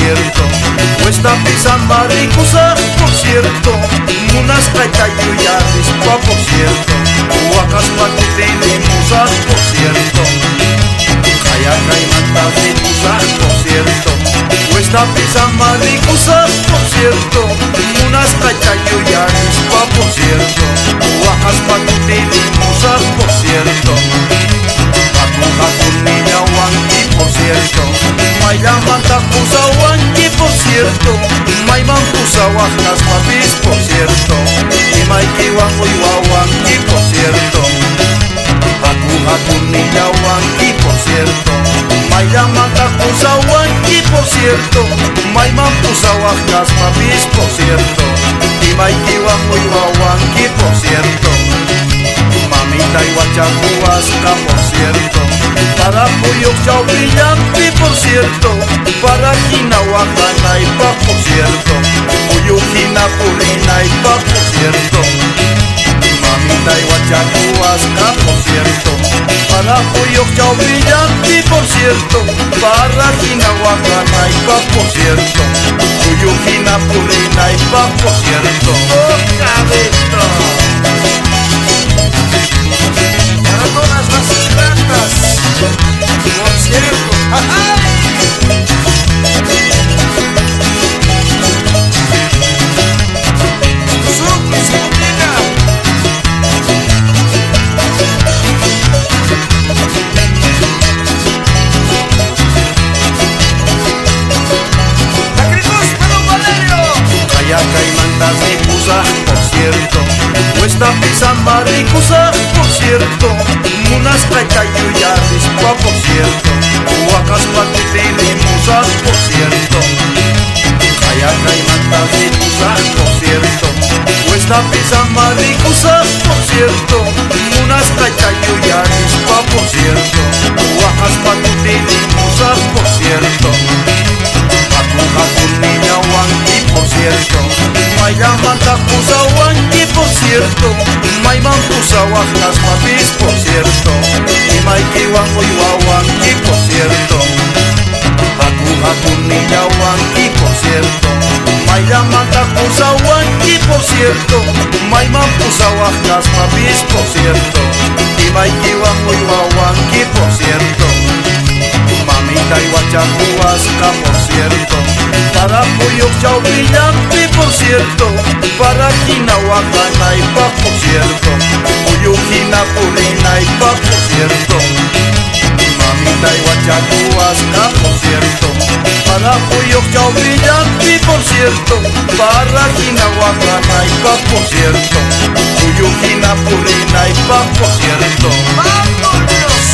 cierto. Cuesta pisar maricusa, por cierto. Unas caitayuyas, por cierto. Huacas patutilimusas, por cierto. Hayaca y mantavimusas, por cierto. Cuesta pisar maricusa, por cierto. Unas caitayuyas, por cierto. Huacas patutilimusas, por cierto. Niña wanki, por cierto. Maya manta pusa wanki, por cierto. Maiman pusa wajas papis, por cierto. Y maiki wanko iwa wanki, por cierto. Haku niña wanki, por cierto. Maya manta pusa wanki, por cierto. Maiman pusa wajas papis, por cierto. Y maiki wanko iwa wanki, por cierto. Mamita y guachacuasca, por cierto. Para pollo chao brillante, por cierto. Para quina guacana y pa, por cierto. Pollo quina purina y pa, por cierto. Mamita y guachacuasca, por cierto. Para pollo chao brillante, por cierto. Para quina guacana y pa, por cierto. Pollo quina purina y pa, por cierto. ¡Oh, cabezón! Para todas las ingratas, por cierto. ¡Ay! Hayaca y mandas ricusa, por cierto. Cuesta pisar maricusa, por cierto. Unas caitayuyas, por cierto. Huacas patutilimusas, por cierto. Hayaca y mandas ricusa, por cierto. Cuesta pisar maricusa, por cierto. Unas caitayuyas, por cierto. Huacas patutilimusas, por cierto. Haku niña wanki, por cierto. Maya manta pusa wanki, por cierto. Maiman pusa wajas papis, por cierto. Y maiki wanko iwa wanki, por cierto. Haku niña wanki, por cierto. Maya manta pusa wanki, por cierto. Maiman pusa wajas papis, por cierto. Y maiki wanko iwa wanki, por cierto. Mamita y guachacuasca, por cierto. Para pollo chao brillante, por cierto. Para quina guacana y pa, por cierto. Pollo quina purina y pa, por cierto. Mamita y guachacuasca, por cierto. Para pollo chao brillante, por cierto. Para quina guacana y pa, por cierto. Pollo quina purina y pa, por cierto. ¡Vámonos!